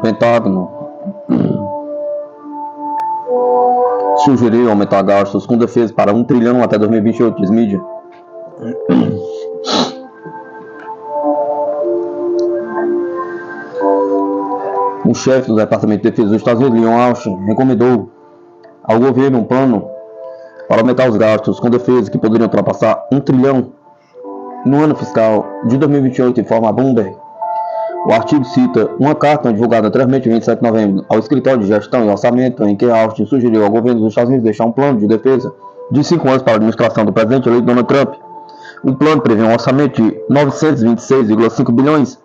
Pentágono sugeriu aumentar gastos com defesa para 1 trilhão até 2028, diz mídia. O chefe do Departamento de Defesa dos Estados Unidos, Lloyd Austin, recomendou ao governo um plano para aumentar os gastos com defesa que poderiam ultrapassar 1 trilhão no ano fiscal de 2028, informa a Bloomberg. O artigo cita uma carta divulgada anteriormente, em 27 de novembro, ao Escritório de Gestão e Orçamento, em que Austin sugeriu ao governo dos Estados Unidos deixar um plano de defesa de 5 anos para a administração do presidente eleito Donald Trump. O plano prevê um orçamento de 926,5 bilhões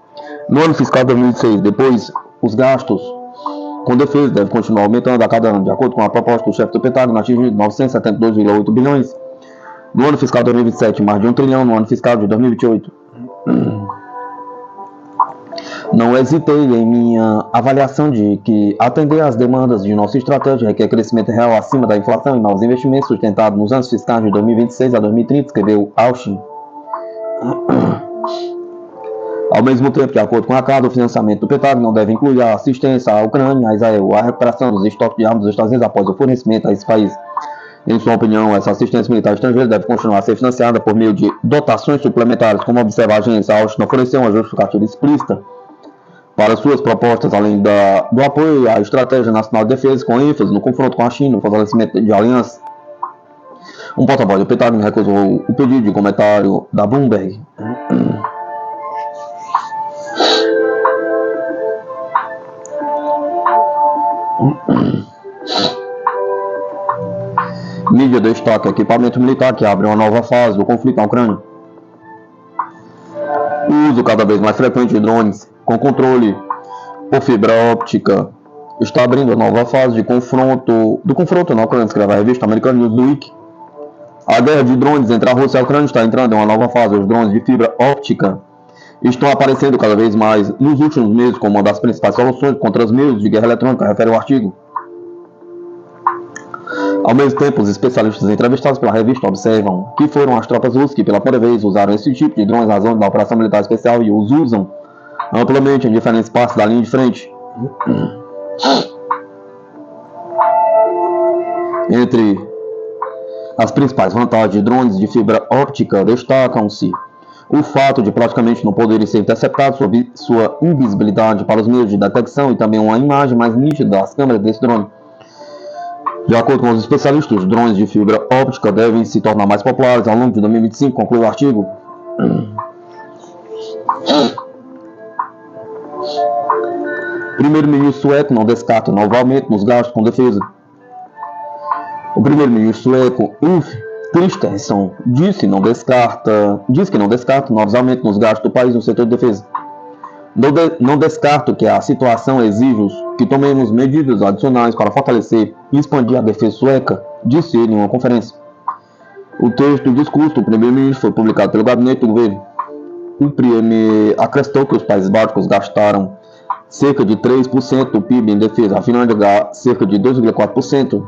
no ano fiscal de 2026. Depois, os gastos com defesa devem continuar aumentando a cada ano, de acordo com a proposta do chefe do Pentágono, atingindo 972,8 bilhões no ano fiscal de 2027, mais de 1 trilhão no ano fiscal de 2028. Não hesitei em minha avaliação de que atender às demandas de nossa estratégia requer crescimento real acima da inflação e novos investimentos sustentados nos anos fiscais de 2026 a 2030, escreveu Austin. Ao mesmo tempo, de acordo com a carta, o financiamento do Pentágono não deve incluir a assistência à Ucrânia, a Israel, a recuperação dos estoques de armas dos Estados Unidos após o fornecimento a esse país. Em sua opinião, essa assistência militar estrangeira deve continuar a ser financiada por meio de dotações suplementares, como observa a agência. Austin ofereceu uma justificativa explícita para suas propostas, além do apoio à Estratégia Nacional de Defesa, com ênfase no confronto com a China, no fortalecimento de alianças. Um porta-voz do Pentágono recusou o pedido de comentário da Bloomberg. Mídia destaca equipamento militar que abre uma nova fase do conflito na Ucrânia. O uso cada vez mais frequente de drones com controle por fibra óptica está abrindo uma nova fase de confronto na Ucrânia, escreve a revista americana Newsweek. A guerra de drones entre a Rússia e a Ucrânia está entrando em uma nova fase. Os drones de fibra óptica estão aparecendo cada vez mais nos últimos meses como uma das principais soluções contra os meios de guerra eletrônica, refere o artigo. Ao mesmo tempo, os especialistas entrevistados pela revista observam que foram as tropas russas que pela primeira vez usaram esse tipo de drones na zona da operação militar especial e os usam amplamente em diferentes partes da linha de frente. Entre as principais vantagens de drones de fibra óptica destacam-se o fato de praticamente não poderem ser interceptados sob sua invisibilidade para os meios de detecção e também uma imagem mais nítida das câmeras desse drone. De acordo com os especialistas, os drones de fibra óptica devem se tornar mais populares ao longo de 2025, conclui o artigo. O primeiro-ministro sueco não descarta novo aumento nos gastos com defesa. O primeiro-ministro sueco, Ulf Kristersson, diz que não descarta novos aumentos nos gastos do país no setor de defesa. Não descarto que a situação exige que tomemos medidas adicionais para fortalecer e expandir a defesa sueca, disse ele em uma conferência. O texto do discurso do primeiro-ministro foi publicado pelo gabinete do governo. O premier acrescentou que os países bálticos gastaram cerca de 3% do PIB em defesa, a Finlândia cerca de 2,4%,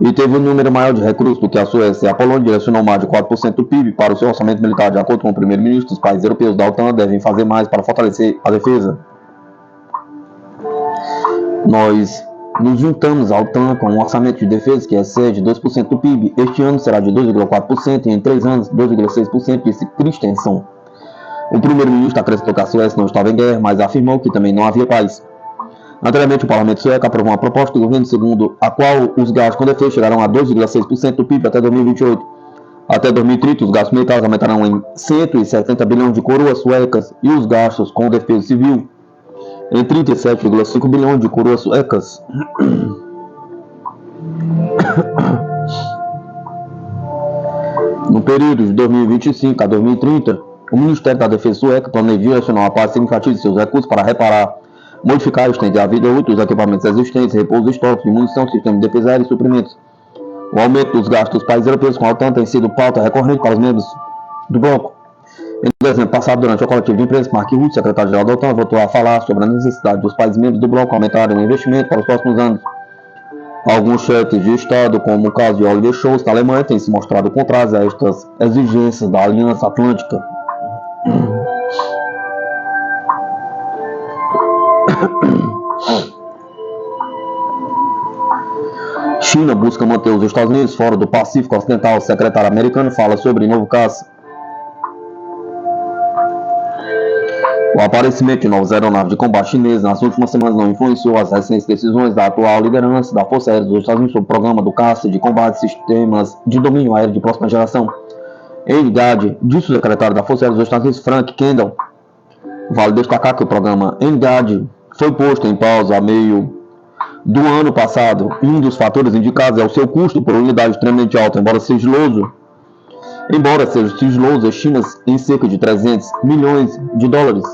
e teve um número maior de recursos do que a Suécia. A Polônia direcionou mais de 4% do PIB para o seu orçamento militar. De acordo com o primeiro-ministro, os países europeus da OTAN devem fazer mais para fortalecer a defesa. Nós nos juntamos à OTAN com um orçamento de defesa que excede 2% do PIB. Este ano será de 2,4% e em 3 anos 2,6%, disse Kristersson. O primeiro-ministro acrescentou que a Suécia não estava em guerra, mas afirmou que também não havia paz. Anteriormente, o parlamento sueco aprovou uma proposta do governo segundo a qual os gastos com defesa chegarão a 2,6% do PIB até 2028. Até 2030, os gastos militares aumentarão em 170 bilhões de coroas suecas e os gastos com defesa civil em 37,5 bilhões de coroas suecas. No período de 2025 a 2030, o Ministério da Defesa sueca planeja direcionar uma parte significativa de seus recursos para reparar, modificar e estender a vida útil dos equipamentos existentes, repouso de estoques de munição, sistema de defesa aérea e suprimentos. O aumento dos gastos dos países europeus com a OTAN tem sido pauta recorrente para os membros do bloco. Em dezembro passado, durante o coletivo de imprensa, Mark Rutte, secretário-geral da OTAN, voltou a falar sobre a necessidade dos países membros do bloco aumentarem o investimento para os próximos anos. Alguns chefes de Estado, como o caso de Oliver Scholz da Alemanha, têm se mostrado contrários a estas exigências da Aliança Atlântica. China busca manter os Estados Unidos fora do Pacífico Ocidental. O secretário americano fala sobre novo caça. O aparecimento de novas aeronaves de combate chinesas nas últimas semanas não influenciou as recentes decisões da atual liderança da Força Aérea dos Estados Unidos sobre o programa do caça de combate de sistemas de domínio aéreo de próxima geração. NGAD, disse o secretário da Força Aérea dos Estados Unidos, Frank Kendall. Vale destacar que o programa NGAD foi posto em pausa a meio do ano passado. Um dos fatores indicados é o seu custo por unidade extremamente alto, embora seja sigiloso, estima em cerca de 300 milhões de dólares.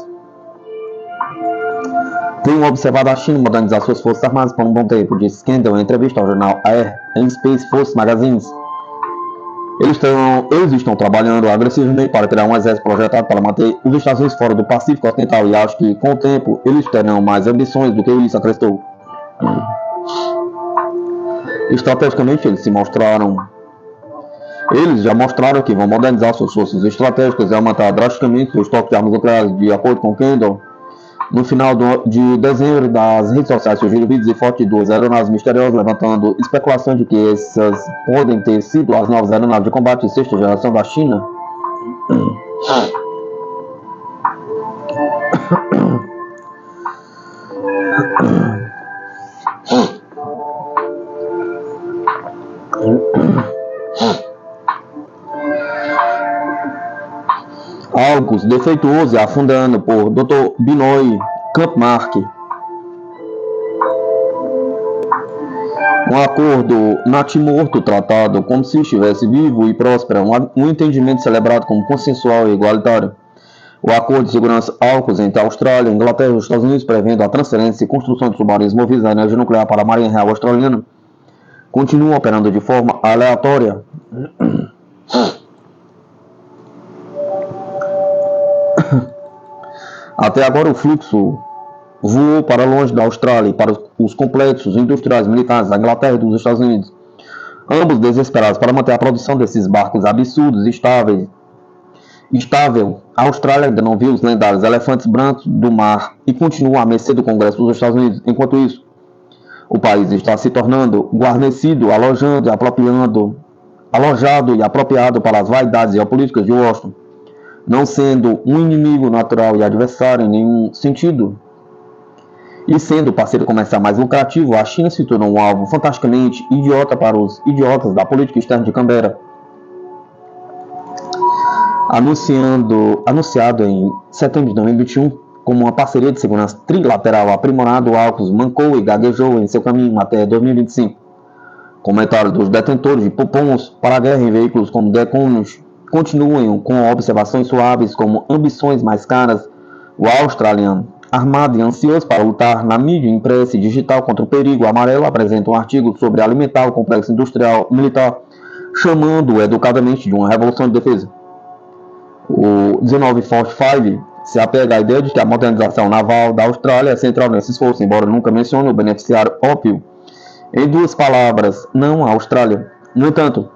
Tenho observado a China modernizar suas forças armadas por um bom tempo, disse Kendall em entrevista ao jornal Air and Space Force Magazines. Eles estão trabalhando agressivamente para criar um exército projetado para manter os Estados Unidos fora do Pacífico Ocidental e acho que, com o tempo, eles terão mais ambições do que isso, acrescentou. Estrategicamente, eles já mostraram que vão modernizar suas forças estratégicas e aumentar drasticamente seu estoque de armas nucleares, de acordo com Kendall. No final de dezembro, das redes sociais surgiram vídeos e fotos de duas aeronaves misteriosas, levantando especulações de que essas podem ter sido as novas aeronaves de combate de sexta geração da China. AUKUS defeituoso e afundando, por Dr. Binoy Kampmark. Um acordo natimorto tratado como se estivesse vivo e próspero, um entendimento celebrado como consensual e igualitário. O acordo de segurança AUKUS entre a Austrália, Inglaterra e os Estados Unidos, prevendo a transferência e construção de submarinos movidos à energia nuclear para a Marinha Real Australiana, continua operando de forma aleatória. Até agora o fluxo voou para longe da Austrália e para os complexos industriais militares da Inglaterra e dos Estados Unidos, ambos desesperados para manter a produção desses barcos absurdos e estável. A Austrália ainda não viu os lendários elefantes brancos do mar e continua à mercê do Congresso dos Estados Unidos. Enquanto isso, o país está se tornando guarnecido, alojado e apropriado para as vaidades geopolíticas de Washington, não sendo um inimigo natural e adversário em nenhum sentido. E sendo o parceiro comercial mais lucrativo, a China se tornou um alvo fantasticamente idiota para os idiotas da política externa de Canberra. Anunciado em setembro de 2021 como uma parceria de segurança trilateral aprimorada, o AUKUS mancou e gaguejou em seu caminho até 2025. Comentário dos detentores de pupons para a guerra em veículos como Deconius continuam com observações suaves como ambições mais caras. O australiano, armado e ansioso para lutar na mídia impressa e digital contra o perigo amarelo, apresenta um artigo sobre alimentar o complexo industrial militar, chamando-o educadamente de uma revolução de defesa. O 1945 se apega à ideia de que a modernização naval da Austrália é central nesse esforço, embora nunca mencione o beneficiário óbvio. Em duas palavras, não a Austrália. No entanto,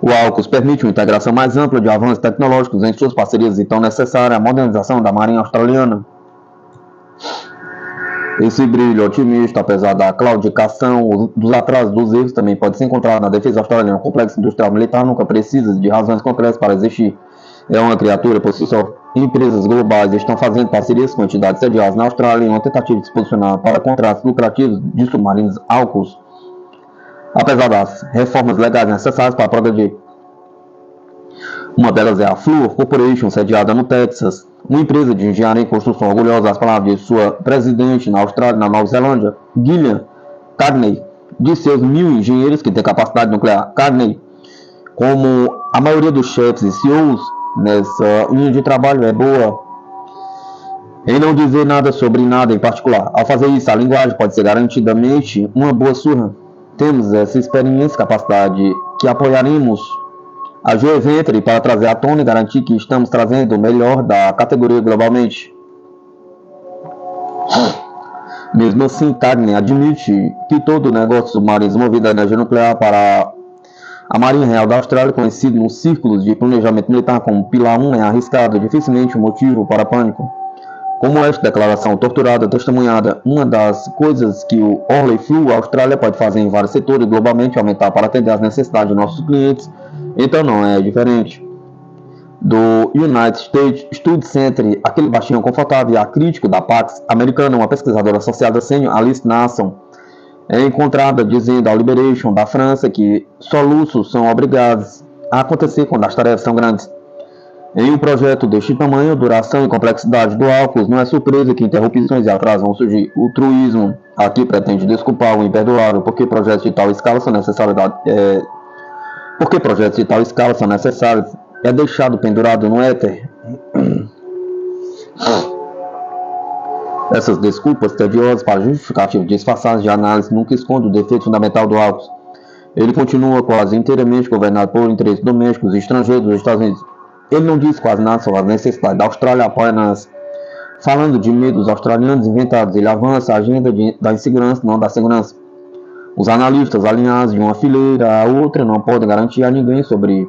o AUKUS permite uma integração mais ampla de avanços tecnológicos em suas parcerias e tão necessária a modernização da Marinha Australiana. Esse brilho otimista, apesar da claudicação, dos atrasos, dos erros, também pode ser encontrado na defesa australiana. O complexo industrial militar nunca precisa de razões concretas para existir. É uma criatura por si só. Empresas globais estão fazendo parcerias com entidades sediadas na Austrália em uma tentativa de se posicionar para contratos lucrativos de submarinos AUKUS, apesar das reformas legais necessárias para progredir. Uma delas é a Fluor Corporation, sediada no Texas, uma empresa de engenharia e construção orgulhosa das palavras de sua presidente na Austrália e na Nova Zelândia, Gillian Cagney, de seus 1.000 engenheiros que têm capacidade nuclear. Cagney, como a maioria dos chefes e CEOs nessa linha de trabalho, é boa em não dizer nada sobre nada em particular. Ao fazer isso, a linguagem pode ser garantidamente uma boa surra. Temos essa experiência e capacidade que apoiaremos a Joe Ventre para trazer à tona e garantir que estamos trazendo o melhor da categoria globalmente. Mesmo assim, Cagney admite que todo o negócio submarino movido a energia nuclear para a Marinha Real da Austrália, conhecido nos círculos de planejamento militar como Pilar 1, é arriscado, dificilmente um motivo para pânico. Como esta declaração torturada, testemunhada, uma das coisas que o Orley Flu Austrália pode fazer em vários setores globalmente aumentar para atender às necessidades de nossos clientes, então não é diferente. Do United States Study Center, aquele baixinho confortável e acrítico da Pax americana, uma pesquisadora associada sênior, Alice Nasson, é encontrada dizendo ao Liberation da França que soluços são obrigados a acontecer quando as tarefas são grandes. Em um projeto deste tamanho, duração e complexidade do álcool, não é surpresa que interrupções e atrasos vão surgir. O truísmo aqui pretende desculpar o imperdoável, porque projetos de tal escala são necessários. É deixado pendurado no éter. Essas desculpas tediosas para justificativos disfarçados de análise nunca escondem o defeito fundamental do álcool. Ele continua quase inteiramente governado por interesses domésticos e estrangeiros dos Estados Unidos. Ele não diz quase nada sobre as necessidades da Austrália, apenas falando de medos australianos inventados. Ele avança a agenda da insegurança, não da segurança. Os analistas alinhados de uma fileira à outra não podem garantir a ninguém sobre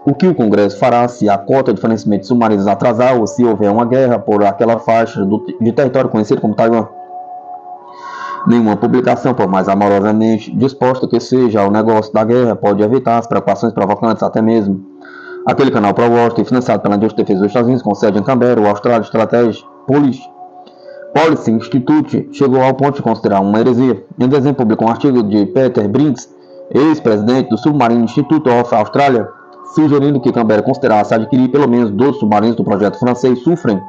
o que o Congresso fará se a cota de fornecimento de submarinos atrasar ou se houver uma guerra por aquela faixa de território conhecido como Taiwan. Nenhuma publicação, por mais amorosamente disposta que seja ao negócio da guerra, pode evitar as preocupações provocantes, até mesmo aquele canal pro-Washington, financiado pela indústria de defesa dos Estados Unidos, com sede em Canberra, o Australian Strategic Policy Institute chegou ao ponto de considerar uma heresia. Em dezembro, publicou um artigo de Peter Brinks, ex-presidente do Submarine Institute of Australia, sugerindo que Canberra considerasse adquirir pelo menos 12 submarinos do projeto francês Suffren.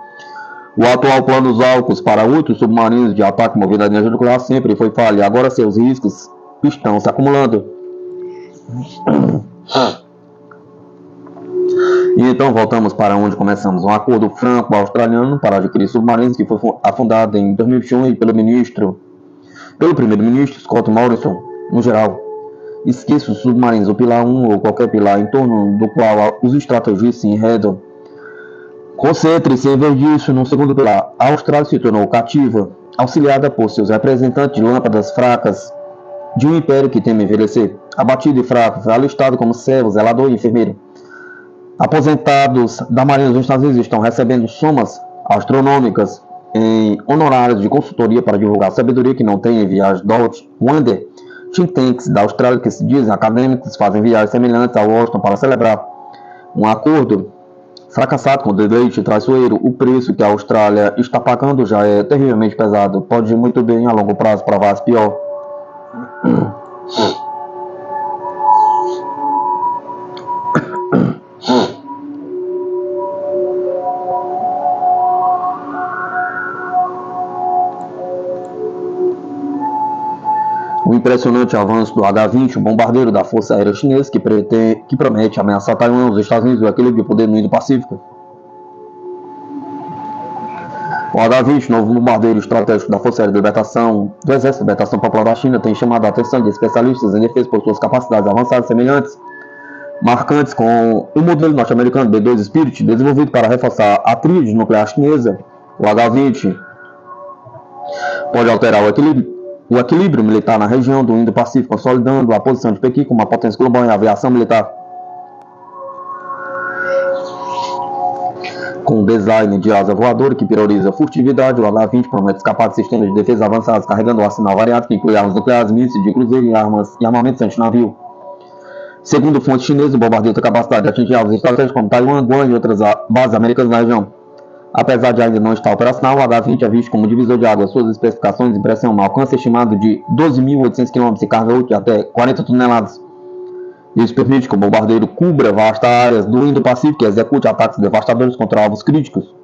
O atual plano dos álcools para 8 submarinos de ataque movido a energia nuclear sempre foi falho, e agora seus riscos estão se acumulando. E então voltamos para onde começamos. Um acordo franco-australiano para adquirir submarinos que foi afundado em 2021 pelo primeiro-ministro Scott Morrison, no geral. Esqueça os submarinos, o pilar 1 ou qualquer pilar em torno do qual os estrategistas se enredam. Concentre-se em vez disso no segundo pilar. A Austrália se tornou cativa, auxiliada por seus representantes de lâmpadas fracas de um império que teme envelhecer. Abatido e fraco, alistado como servo, zelador e enfermeiro. Aposentados da Marinha dos Estados Unidos estão recebendo somas astronômicas em honorários de consultoria para divulgar sabedoria que não tem em viagens Dodge Wonder. Think tanks da Austrália que se dizem acadêmicos fazem viagens semelhantes a Washington para celebrar um acordo fracassado com o deleite traiçoeiro. O preço que a Austrália está pagando já é terrivelmente pesado. Pode muito bem a longo prazo provar-se pior. O impressionante avanço do H-20, o bombardeiro da Força Aérea Chinesa, que promete ameaçar Taiwan, os Estados Unidos e o equilíbrio de poder no Indo-Pacífico. O H-20, novo bombardeiro estratégico da Força Aérea de Libertação do Exército de Libertação Popular da China, tem chamado a atenção de especialistas em defesa por suas capacidades avançadas semelhantes, marcantes com o modelo norte-americano B-2 Spirit, desenvolvido para reforçar a tríade nuclear chinesa. O H-20 pode alterar o equilíbrio militar na região do Indo-Pacífico, consolidando a posição de Pequim como uma potência global em aviação militar. Com um design de asa voadora que prioriza a furtividade, o H-20 promete escapar de sistemas de defesa avançados, carregando um arsenal variado que inclui armas nucleares, mísseis de cruzeiro e armamentos antinavio. Segundo fontes chinesas, o bombardeio tem capacidade de atingir alvos estratégicos como Taiwan, Guam e outras bases americanas na região. Apesar de ainda não estar operacional, o H-20 é visto como divisor de água. Suas especificações impressão um alcance estimado de 12.800 km e carga útil de até 40 toneladas. Isso permite que o bombardeiro cubra vastas áreas do Indo-Pacífico e execute ataques devastadores contra alvos críticos.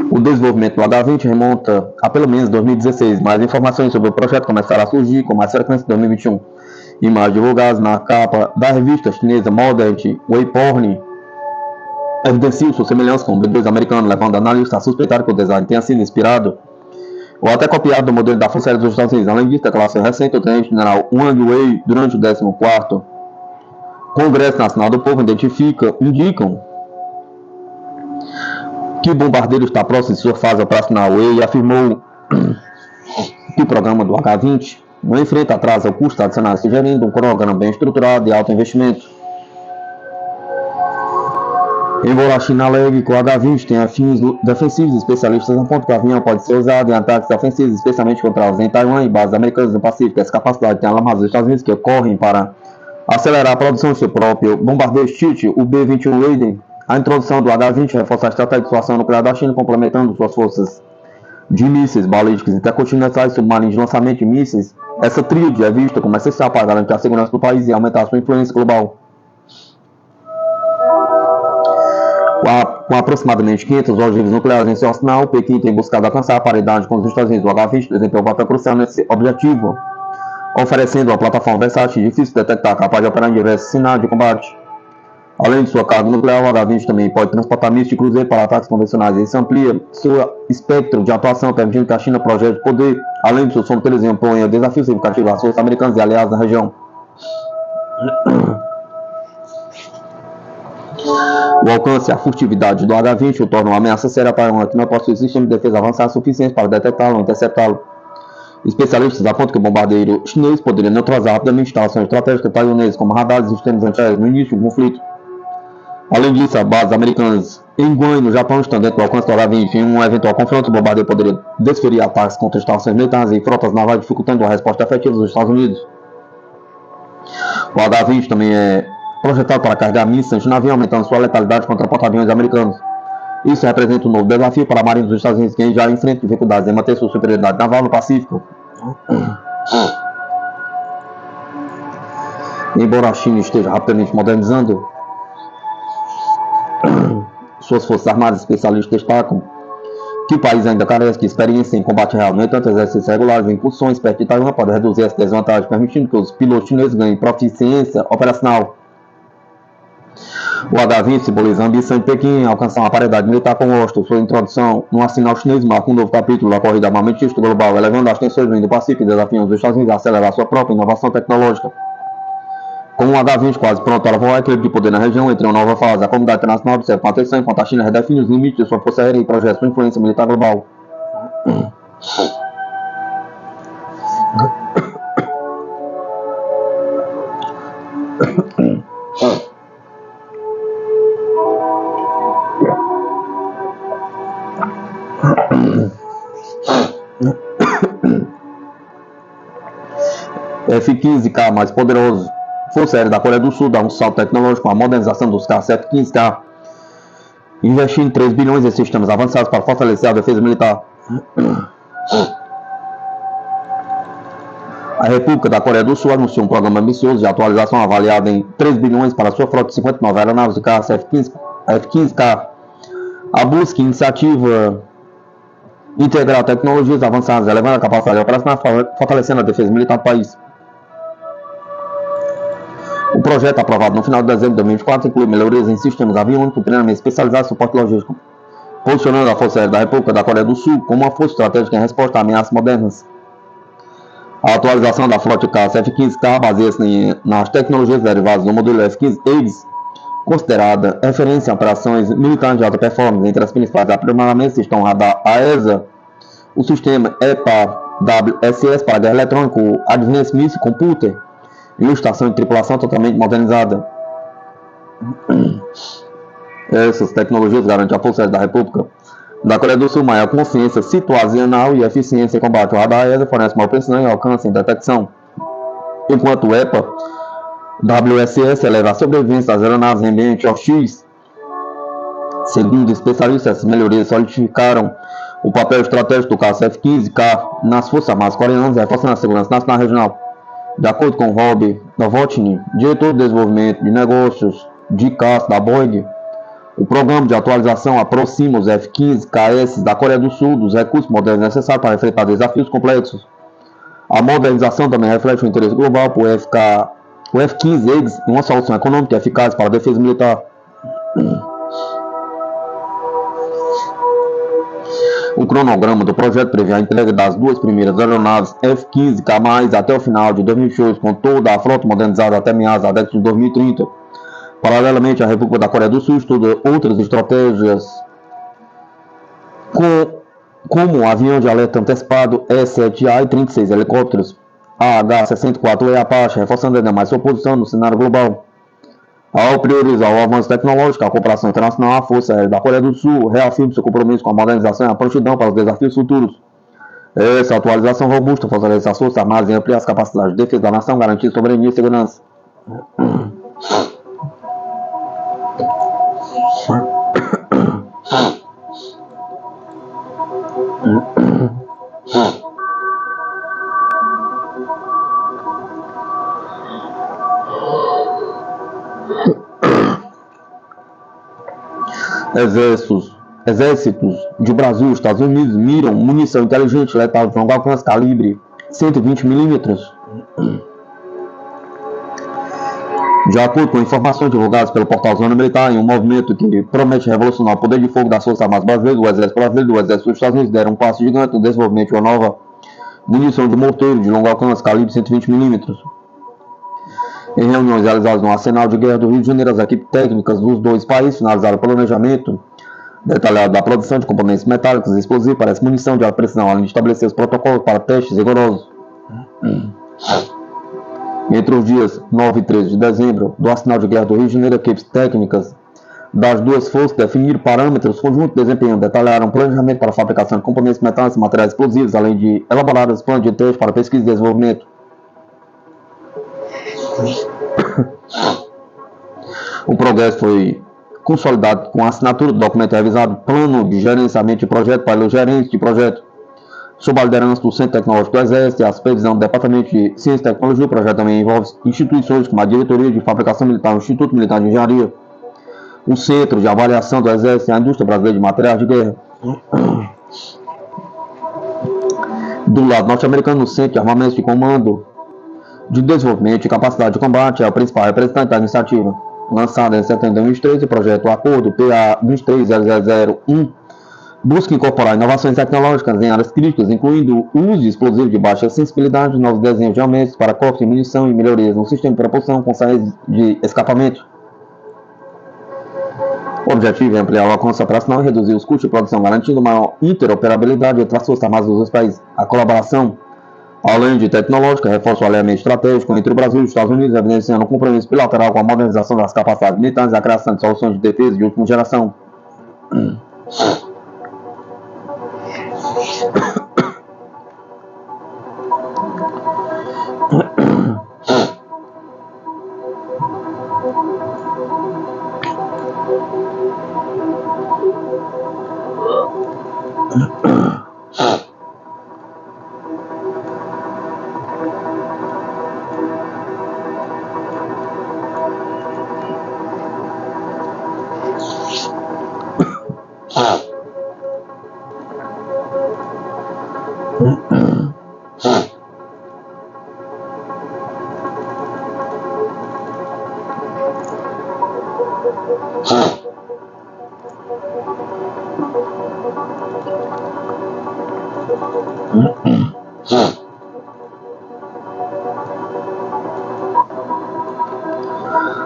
O desenvolvimento do H-20 remonta a pelo menos 2016, mas informações sobre o projeto começaram a surgir com mais frequência em 2021. Imagens divulgadas na capa da revista chinesa Modern Waypoint evidenciam sua semelhança com o B-2 americano, levando analistas a suspeitar que o design tenha sido inspirado ou até copiado do modelo da Força Aérea dos Estados Unidos. Além disso, a declaração recente do tenente-general Wang Wei durante o 14º Congresso Nacional do Povo indicam que o bombardeiro está próximo de sua fase operacional. Wei afirmou que o programa do H-20 não enfrenta atraso ao custo adicional, sugerindo um programa bem estruturado e alto investimento. Embora a China alegue que o H-20 tenha fins defensivos, especialistas apontam que o avião pode ser usado em ataques ofensivos, especialmente contra os em Taiwan e bases americanas no Pacífico. Essa capacidade tem alarmado os Estados Unidos, que correm para acelerar a produção de seu próprio bombardeiro Chit, o B-21 Raiden. A introdução do H-20 reforça a estratégia de dissuasão nuclear da China, complementando suas forças de mísseis balísticos intercontinentais e submarinos de lançamento de mísseis. Essa tríade é vista como essencial para garantir a segurança do país e aumentar sua influência global. Com aproximadamente 500 ogivas nucleares em seu arsenal, Pequim tem buscado alcançar a paridade com os Estados Unidos. O H-20 desempenha um papel crucial nesse objetivo, oferecendo uma plataforma versátil e difícil de detectar, capaz de operar em diversos cenários de combate. Além de sua carga nuclear, o H-20 também pode transportar mísseis de cruzeiro para ataques convencionais. Isso amplia seu espectro de atuação, permitindo que a China projete poder, além de seus fronteiras, e imponha desafios significativos às forças americanas e aliadas na região. O alcance e a furtividade do H-20 o tornam uma ameaça séria para uma que não possui sistema de defesa avançado suficiente para detectá-lo ou interceptá-lo. Especialistas apontam que o bombardeiro chinês poderia neutralizar rapidamente instalações estratégicas taiwanesas como radares e sistemas antiaéreos no início do conflito. Além disso, as bases americanas em Guam, no Japão, estão dentro do alcance do H-20. Em um eventual confronto, o bombardeiro poderia desferir ataques contra instalações militares e frotas navais, dificultando a resposta efetiva dos Estados Unidos. O H-20 também é projetado para carregar mísseis anti-navio, aumentando sua letalidade contra porta-aviões americanos. Isso representa um novo desafio para a Marinha dos Estados Unidos, que já enfrenta dificuldades em manter sua superioridade naval no Pacífico. Embora a China esteja rapidamente modernizando suas forças armadas, especialistas destacam que o país ainda carece de experiência em combate real. No entanto, exercícios regulares em incursões perto de Taiwan podem reduzir essa desvantagem, permitindo que os pilotos chineses ganhem proficiência operacional. O H-20 simboliza a ambição de Pequim em alcançar uma paridade militar com Washington. Sua introdução no arsenal chinês marca um novo capítulo da corrida armamentista global, elevando as tensões do Indo-Pacífico e desafiando os Estados Unidos a acelerar sua própria inovação tecnológica. Com o H-20 quase pronto para voar, equilíbrio de poder na região entra em uma nova fase. A comunidade internacional observa com atenção enquanto a China redefine os limites de sua força aérea e projeta sua influência militar global. F-15K mais poderoso. Força Aérea da Coreia do Sul dá um salto tecnológico com a modernização dos carros F-15K, investindo 3 bilhões em sistemas avançados para fortalecer a defesa militar. A República da Coreia do Sul anunciou um programa ambicioso de atualização avaliado em 3 bilhões para sua frota de 59 aeronaves de carros F-15K. A busca e iniciativa integrar tecnologias avançadas, elevando a capacidade operacional, fortalecendo a defesa militar do país. O projeto, aprovado no final de dezembro de 2024, inclui melhorias em sistemas aviônicos, treinamento especializado e suporte logístico, posicionando a Força Aérea da República da Coreia do Sul como uma força estratégica em resposta a ameaças modernas. A atualização da frota de carros F-15K baseia-se nas tecnologias derivadas do modelo F-15 Aegis, considerada referência em operações militares de alta performance. Entre as principais aprimoramentos estão o radar AESA, o sistema EPA-WSS para guerra eletrônica, o Advanced Missile Computer, e uma estação de tripulação totalmente modernizada. Essas tecnologias garantem a Força Aérea da República da Coreia do Sul maior consciência situacional e eficiência em combate. O radar AESA fornece maior precisão e alcance em detecção, enquanto o EPA WSS eleva a sobrevivência das aeronaves em ambiente hostis. Segundo especialistas, essas melhorias solidificaram o papel estratégico do caça F-15K nas Forças Armadas Coreanas, reforçando a segurança nacional regional. De acordo com Rob Novotny, diretor de desenvolvimento de negócios de caça da Boeing, o programa de atualização aproxima os F-15KS da Coreia do Sul dos recursos modernos necessários para enfrentar desafios complexos. A modernização também reflete o interesse global por o F-15 Aegis em uma solução econômica eficaz para a defesa militar. O cronograma do projeto prevê a entrega das 2 primeiras aeronaves F-15K+, até o final de 2022, com toda a frota modernizada até meados da década de 2030. Paralelamente, a República da Coreia do Sul estuda outras estratégias, como o avião de alerta antecipado E-7A e 36 helicópteros AH-64E Apache, reforçando ainda mais sua posição no cenário global. Ao priorizar o avanço tecnológico, a cooperação internacional, a Força Aérea da Coreia do Sul reafirma seu compromisso com a modernização e a prontidão para os desafios futuros. Essa atualização robusta fortalece as Forças Armadas e amplia as capacidades de defesa da nação, garantindo soberania e segurança. Exércitos de Brasil e Estados Unidos miram munição inteligente letal de longo alcance calibre 120 mm. De acordo com informações divulgadas pelo portal Zona Militar, em um movimento que promete revolucionar o poder de fogo das Forças Armadas Brasileiras, o Exército Brasileiro e o Exército dos Estados Unidos deram um passo gigante no desenvolvimento de uma nova munição de morteiro de longo alcance calibre 120 mm. Em reuniões realizadas no Arsenal de Guerra do Rio de Janeiro, as equipes técnicas dos dois países finalizaram o planejamento detalhado da produção de componentes metálicos e explosivos para essa munição de alta precisão, além de estabelecer os protocolos para testes rigorosos. Entre os dias 9 e 13 de dezembro, do Arsenal de Guerra do Rio de Janeiro, equipes técnicas das duas forças definiram parâmetros conjuntos de desempenho, detalharam planejamento para a fabricação de componentes metálicos e materiais explosivos, além de elaborar os planos de teste para pesquisa e desenvolvimento. O progresso foi consolidado com a assinatura do documento revisado, plano de gerenciamento de projeto para os gerentes de projeto, sob a liderança do Centro Tecnológico do Exército e a supervisão do Departamento de Ciência e Tecnologia. O projeto também envolve instituições como a Diretoria de Fabricação Militar, o Instituto Militar de Engenharia, o Centro de Avaliação do Exército e a Indústria Brasileira de Materiais de Guerra. Do lado norte-americano, o Centro de Armamentos de Comando de Desenvolvimento e Capacidade de Combate é o principal representante da iniciativa. Lançado em setembro de 2013, o projeto Acordo PA 23001 busca incorporar inovações tecnológicas em áreas críticas, incluindo o uso de explosivos de baixa sensibilidade, novos desenhos de aumentos para cofres de munição e melhorias no sistema de propulsão com saídas de escapamento. O objetivo é ampliar o alcance operacional e reduzir os custos de produção, garantindo maior interoperabilidade entre as Forças Armadas dos dois países. A colaboração, além de tecnológica, reforça o alinhamento estratégico entre o Brasil e os Estados Unidos, evidenciando um compromisso bilateral com a modernização das capacidades militares e a criação de soluções de defesa de última geração.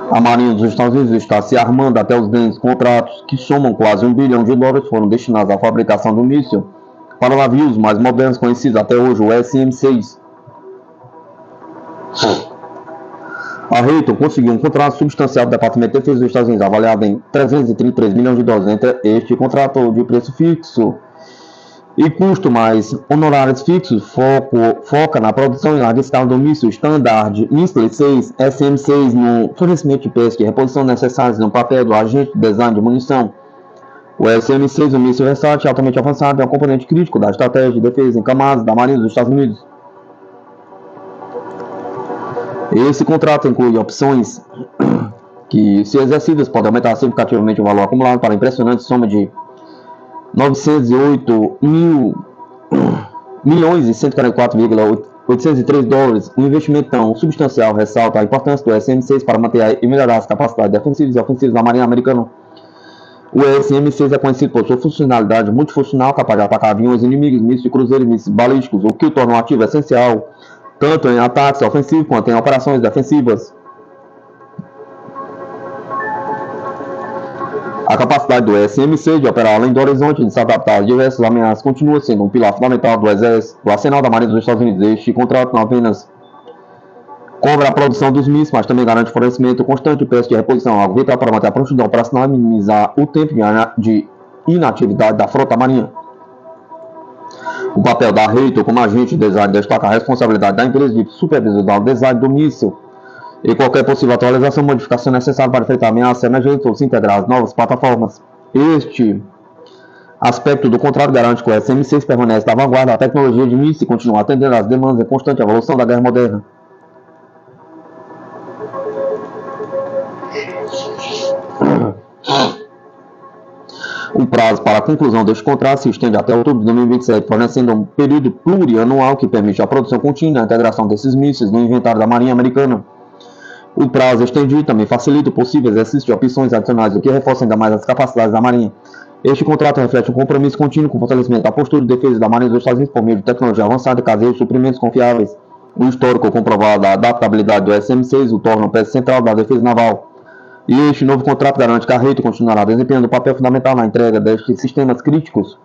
A Marinha dos Estados Unidos está se armando até os dentes. Contratos que somam quase $1 bilhão foram destinados à fabricação do míssil para navios mais modernos conhecidos até hoje, o SM-6. A Raytheon conseguiu um contrato substancial do Departamento de Defesa dos Estados Unidos, avaliado em $333 milhões. Entre este contrato de preço fixo e custo mais honorários fixos, foca na produção em larga escala do míssil Standard Missile-6 SM-6, no fornecimento de peças de reposição necessárias no papel do agente de design de munição. O SM-6, um míssil versátil altamente avançado, é um componente crítico da estratégia de defesa em camadas da Marinha dos Estados Unidos. Esse contrato inclui opções que, se exercidas, podem aumentar significativamente o valor acumulado para a impressionante soma de $908.144,803. Um investimento tão substancial ressalta a importância do SM-6 para manter e melhorar as capacidades defensivas e ofensivas da Marinha Americana. O SM-6 é conhecido por sua funcionalidade multifuncional, capaz de atacar aviões inimigas, mísseis de cruzeiro e mísseis balísticos, o que o torna um ativo essencial tanto em ataques ofensivos quanto em operações defensivas. A capacidade do SM-6 de operar além do horizonte e de se adaptar a diversas ameaças continua sendo um pilar fundamental do Exército, do Arsenal da Marinha dos Estados Unidos. Este contrato não apenas cobra a produção dos mísseis, mas também garante fornecimento constante e preço de reposição, algo vital para manter a prontidão operacional e minimizar o tempo de inatividade da frota marinha. O papel da Reitor como agente de design destaca a responsabilidade da empresa de supervisionar o design do míssil e qualquer possível atualização ou modificação necessária para enfrentar ameaças emergentes ou se integrar às novas plataformas. Este aspecto do contrato garante que o SM-6 permanece na vanguarda da tecnologia de míssil e continua atendendo às demandas em constante evolução da guerra moderna. O prazo para a conclusão deste contrato se estende até outubro de 2027, fornecendo um período plurianual que permite a produção contínua e a integração desses mísseis no inventário da Marinha Americana. O prazo estendido também facilita o possível exercício de opções adicionais, o que reforça ainda mais as capacidades da Marinha. Este contrato reflete um compromisso contínuo com o fortalecimento da postura de defesa da Marinha dos Estados Unidos por meio de tecnologia avançada, caseira e suprimentos confiáveis. O histórico comprovado da adaptabilidade do SM-6 o torna peça central da defesa naval. E este novo contrato garante que a Reitor continuará desempenhando um papel fundamental na entrega destes sistemas críticos.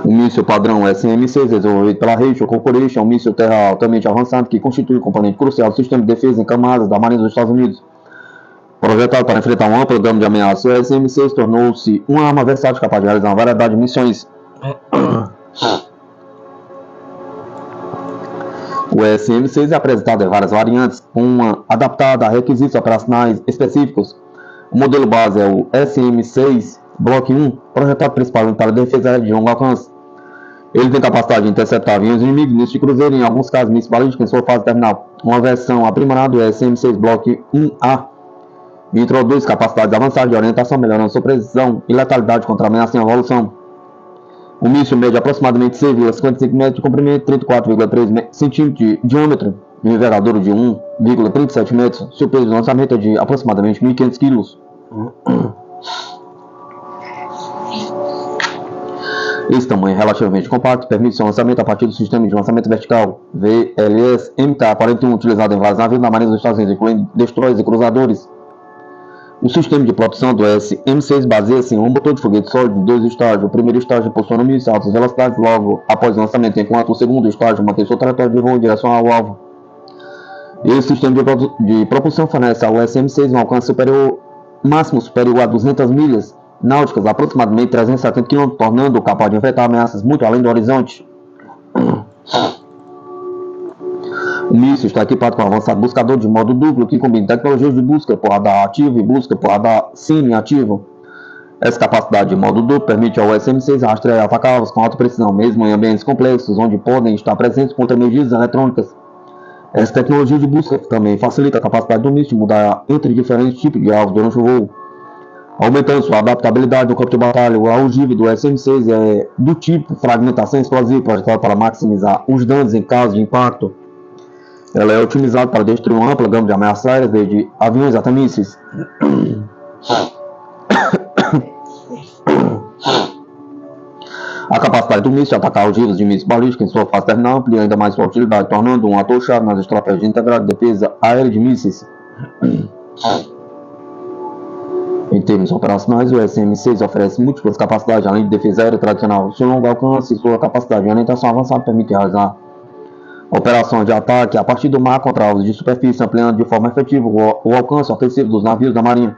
O míssil padrão SM-6, desenvolvido pela Reitor Corporation, é um míssil terra altamente avançado que constitui um componente crucial do sistema de defesa em camadas da Marinha dos Estados Unidos. Projetado para enfrentar um amplo gama de ameaças, o SM-6 tornou-se uma arma versátil capaz de realizar uma variedade de missões. O SM-6 é apresentado em várias variantes, uma adaptada a requisitos operacionais específicos. O modelo base é o SM-6 Block 1, projetado principalmente para a defesa aérea de longo alcance. Ele tem capacidade de interceptar aviões inimigos, mísseis de cruzeiro e, em alguns casos, mísseis balísticos em sua fase terminal. Uma versão aprimorada do SM-6 Block 1A introduz capacidades avançadas de orientação, melhorando sua precisão e letalidade contra ameaças em evolução. O míssil mede aproximadamente 6,55 metros de comprimento, 34,3 cm de diâmetro e uma envergadura de 1,37 metros. Seu peso de lançamento é de aproximadamente 1.500 kg. Esse tamanho relativamente compacto permite seu lançamento a partir do sistema de lançamento vertical VLS MK-41, utilizado em vários navios da Marinha dos Estados Unidos, incluindo destroyers e cruzadores. O sistema de propulsão do SM-6 baseia-se em um motor de foguete sólido de 2 estágios. O primeiro estágio impulsiona o míssil a altas velocidades logo após o lançamento, enquanto o segundo estágio mantém sua trajetória de voo em direção ao alvo. Esse sistema de propulsão fornece ao SM-6 um alcance máximo superior a 200 milhas náuticas, aproximadamente 370 km, tornando-o capaz de enfrentar ameaças muito além do horizonte. O míssil está equipado com um avançado buscador de modo duplo que combina tecnologias de busca por radar ativo e busca por radar semi-ativo. Essa capacidade de modo duplo permite ao SM-6 rastrear e atacar alvos com alta precisão, mesmo em ambientes complexos onde podem estar presentes contra-medidas eletrônicas. Essa tecnologia de busca também facilita a capacidade do míssil de mudar entre diferentes tipos de alvos durante o voo, aumentando sua adaptabilidade no campo de batalha. O algive do SM-6 é do tipo fragmentação explosiva, projetado para maximizar os danos em caso de impacto. Ela é otimizada para destruir uma ampla gama de ameaças aéreas, desde aviões até mísseis. A capacidade do míssil de atacar algivos de mísseis balísticos em sua fase terminal amplia ainda mais sua utilidade, tornando um ator-chave nas estratégias integradas de defesa aérea de mísseis. Em termos operacionais, o SM-6 oferece múltiplas capacidades, além de defesa aérea tradicional. Seu longo alcance e sua capacidade de orientação avançada permite realizar operações de ataque a partir do mar contra alvos de superfície, ampliando de forma efetiva o alcance ofensivo dos navios da Marinha.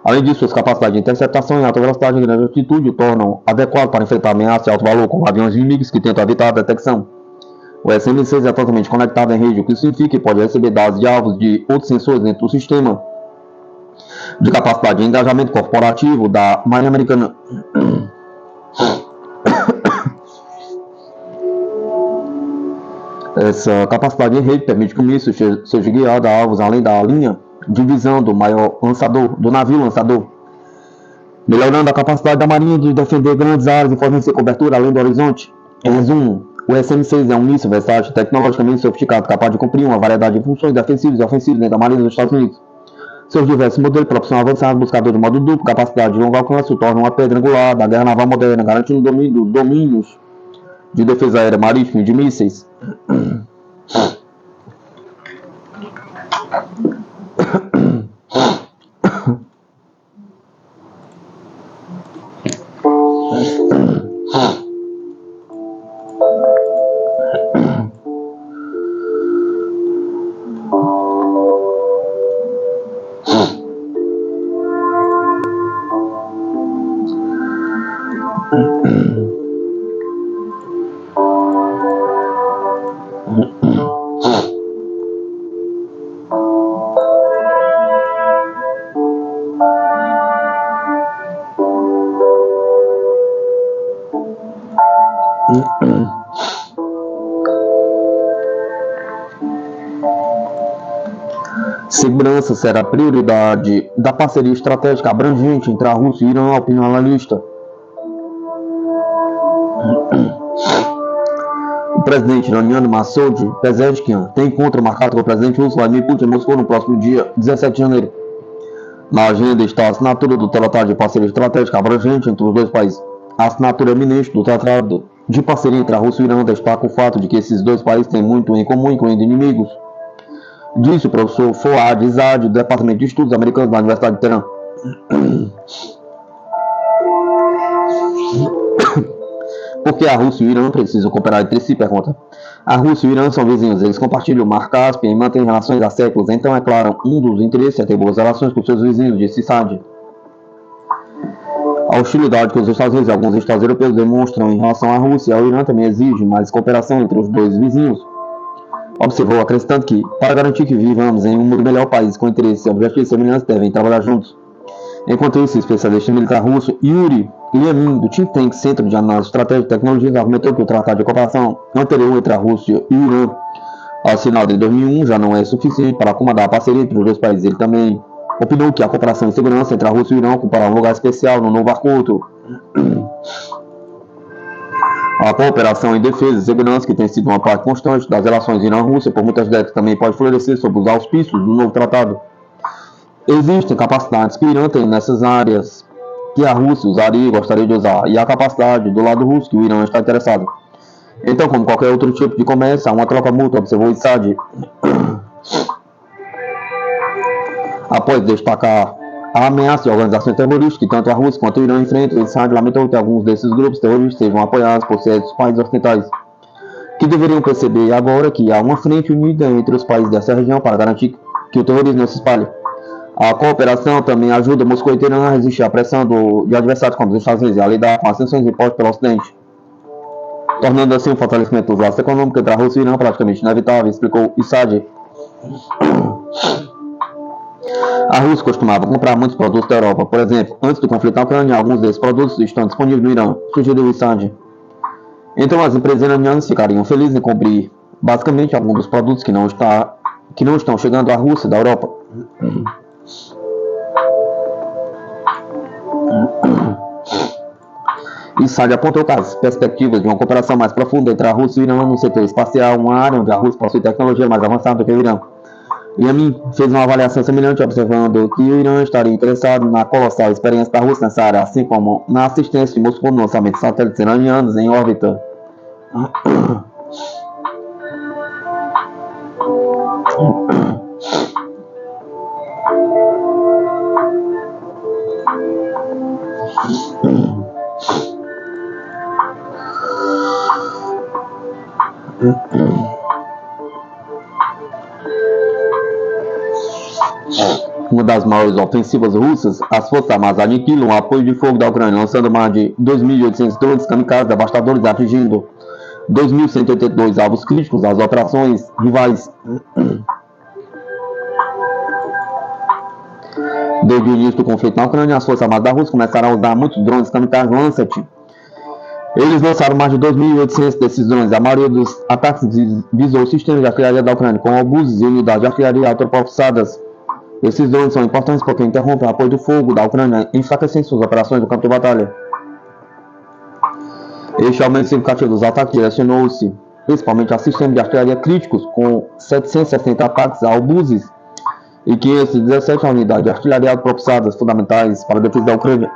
Além disso, suas capacidades de interceptação em alta velocidade e grande altitude o tornam adequado para enfrentar ameaças de alto valor, como aviões inimigos que tentam evitar a detecção. O SM-6 é totalmente conectado em rede, o que significa que pode receber dados de alvos de outros sensores dentro do sistema de capacidade de engajamento corporativo da Marinha Americana. Essa capacidade de rede permite que o míssil seja guiado a alvos além da linha de visão do maior lançador, do navio lançador, melhorando a capacidade da Marinha de defender grandes áreas e fornecer cobertura além do horizonte. Em resumo, o SM-6 é um míssil versátil, tecnologicamente sofisticado, capaz de cumprir uma variedade de funções defensivas e ofensivas dentro da Marinha dos Estados Unidos. Seus diversos modelos de propulsão avançada, buscador de modo duplo, capacidade de longo alcance, o tornam uma pedra angular da guerra naval moderna, garantindo o domínio dos domínios de defesa aérea marítima e de mísseis. Segurança será prioridade da parceria estratégica abrangente entre a Rússia e o Irã, opinião analista. O presidente iraniano Masoud Pezeshkian tem encontro marcado com o presidente russo Vladimir Putin em Moscou no próximo dia 17 de janeiro. Na agenda está a assinatura do Tratado de Parceria Estratégica abrangente entre os dois países. A assinatura eminente do Tratado de Parceria entre a Rússia e o Irã destaca o fato de que esses dois países têm muito em comum, incluindo inimigos. Disse o professor Fouad Izad, do Departamento de Estudos Americanos da Universidade de Teherã. Por que a Rússia e o Irã precisam cooperar entre si? Pergunta. A Rússia e o Irã são vizinhos, eles compartilham o Mar Cáspio e mantêm relações há séculos, então é claro, um dos interesses é ter boas relações com seus vizinhos, disse Izad. A hostilidade que os Estados Unidos e alguns estados europeus demonstram em relação à Rússia e ao Irã também exige mais cooperação entre os dois vizinhos. Observou, acrescentando que, para garantir que vivamos em um melhor país com interesses e objetivos semelhantes, devem trabalhar juntos. Enquanto isso, o especialista militar russo Yuri Liamin, do think tank Centro de Análise Estratégica e Tecnologia, argumentou que o tratado de cooperação anterior entre a Rússia e o Irã, assinado em 2001, já não é suficiente para acomodar a parceria entre os dois países. Ele também opinou que a cooperação em segurança entre a Rússia e o Irã ocupará um lugar especial no novo acordo. A cooperação em defesa e segurança, que tem sido uma parte constante das relações Irã-Rússia por muitas décadas, também pode florescer sob os auspícios do novo tratado. Existem capacidades que o Irã tem nessas áreas que a Rússia usaria e gostaria de usar, e a capacidade do lado russo que o Irã está interessado. Então, como qualquer outro tipo de comércio, há uma troca mútua, observou Izad. Após destacar a ameaça de organizações terroristas que tanto a Rússia quanto o Irã enfrentam, Izad lamentou que alguns desses grupos terroristas sejam apoiados por certos países ocidentais, que deveriam perceber agora que há uma frente unida entre os países dessa região para garantir que o terrorismo não se espalhe. A cooperação também ajuda Moscou e Teherã a resistir à pressão de adversários como os Estados Unidos e a lidar com as sanções impostas pelo Ocidente, tornando assim o fortalecimento dos laços econômicos entre a Rússia e o Irã praticamente inevitável, explicou Izad. A Rússia costumava comprar muitos produtos da Europa. Por exemplo, antes do conflito na Ucrânia, alguns desses produtos estão disponíveis no Irã, sugeriu Izad. Então as empresas iranianas ficariam felizes em cobrir basicamente alguns dos produtos que não estão chegando à Rússia da Europa. Izad apontou que as perspectivas de uma cooperação mais profunda entre a Rússia e o Irã no setor espacial, uma área onde a Rússia possui tecnologia mais avançada do que o Irã. Yamin fez uma avaliação semelhante, observando que o Irã estaria interessado na colossal experiência da Rússia nessa área, assim como na assistência de Moscou no lançamento de satélites iranianos em órbita. Uma das maiores ofensivas russas, as forças armadas aniquilam o apoio de fogo da Ucrânia, lançando mais de 2.800 drones kamikazes devastadores, atingindo 2.182 alvos críticos das operações rivais. Desde o início do conflito na Ucrânia, as forças armadas da Rússia começaram a usar muitos drones kamikazes Lancet. Eles lançaram mais de 2.800 desses drones. A maioria dos ataques visou sistemas de artilharia da Ucrânia, com obuses e unidades de artilharia autopropulsadas. Esses drones são importantes porque interrompem o apoio do fogo da Ucrânia, enfraquecendo suas operações no campo de batalha. Este aumento significativo dos ataques direcionou-se principalmente a sistemas de artilharia críticos, com 760 ataques a obuses e 517 unidades de artilharia autopropulsadas fundamentais para a defesa da Ucrânia.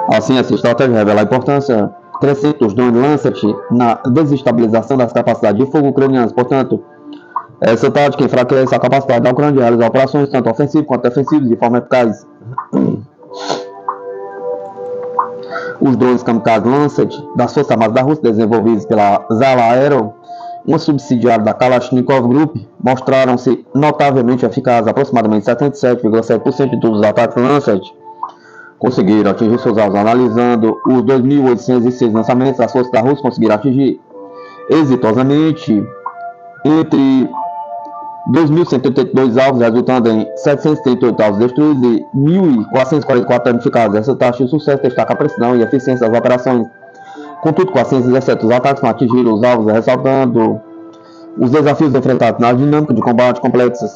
Assim, essa estratégia revela a importância crescente dos drones Lancet na desestabilização das capacidades de fogo ucranianas. Portanto, essa tática enfraquece a capacidade da Ucrânia de realizar operações tanto ofensivas quanto defensivas de forma eficaz. Os drones kamikaze Lancet das Forças Armadas da Rússia, desenvolvidos pela Zala Aero, uma subsidiária da Kalashnikov Group, mostraram-se notavelmente eficazes. Aproximadamente 77,7% de todos os ataques Lancet conseguiram atingir seus alvos. Analisando os 2.806 lançamentos, as forças da Rússia conseguiram atingir exitosamente entre 2.182 alvos, resultando em 738 alvos destruídos e 1.444 danificados. Essa taxa de sucesso destaca a precisão e a eficiência das operações. Contudo, 417 dos ataques não atingiram os alvos, ressaltando Os desafios enfrentados na dinâmica de combate complexas.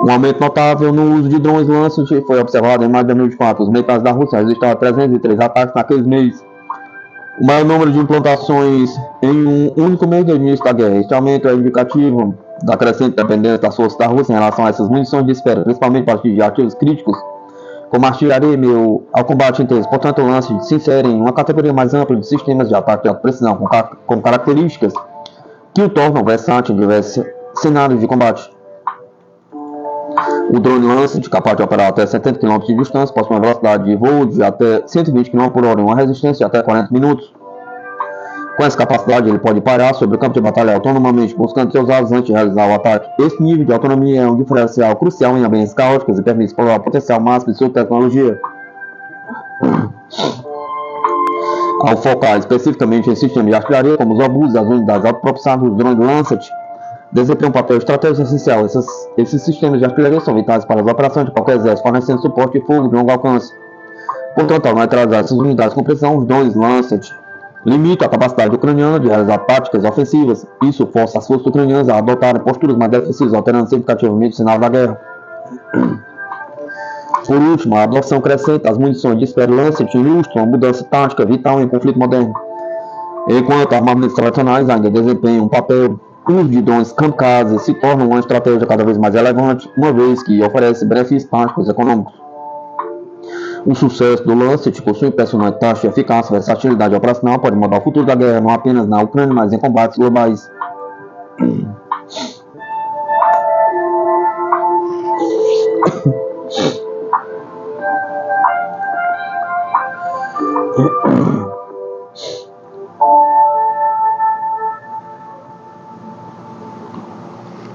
Um aumento notável no uso de drones Lancet foi observado em maio de 2024. Os militares da Rússia registraram 303 ataques naqueles meses, o maior número de implantações em um único mês desde o início da guerra. Este aumento é indicativo da crescente dependência das forças da Rússia em relação a essas munições de esfera, principalmente para atingir ativos críticos, como artilharia e meio ao combate inteiro. Portanto, o Lancet se insere em uma categoria mais ampla de sistemas de ataque de alta precisão, com características que o tornam versátil em diversos cenários de combate. O drone Lancet, capaz de operar até 70 km de distância, possui uma velocidade de voo de até 120 km/h e uma resistência de até 40 minutos. Com essa capacidade, ele pode parar sobre o campo de batalha autonomamente, buscando seus alvos antes de realizar o ataque. Esse nível de autonomia é um diferencial crucial em ambientes caóticos e permite explorar o potencial máximo de sua tecnologia. Ao focar especificamente em sistemas de artilharia, como os obus e as unidades autopropulsadas, os drones Lancet desempenham um papel estratégico essencial. Esses sistemas de artilharia são vitais para as operações de qualquer exército, fornecendo suporte de fogo de longo alcance. Portanto, ao neutralizar essas unidades com precisão, os drones Lancet limitam a capacidade ucraniana de realizar táticas ofensivas. Isso força as forças ucranianas a adotarem posturas mais defensivas, alterando significativamente o cenário da guerra. Por último, a adoção crescente das munições de esfera Lancet ilustra uma mudança tática vital em conflito moderno. Enquanto armamentos tradicionais ainda desempenham um papel, o uso de drones kamikaze se torna uma estratégia cada vez mais relevante, uma vez que oferece benefícios táticos e econômicos. O sucesso do Lancet, com sua impressionante taxa de eficácia e versatilidade operacional, pode mudar o futuro da guerra, não apenas na Ucrânia, mas em combates globais.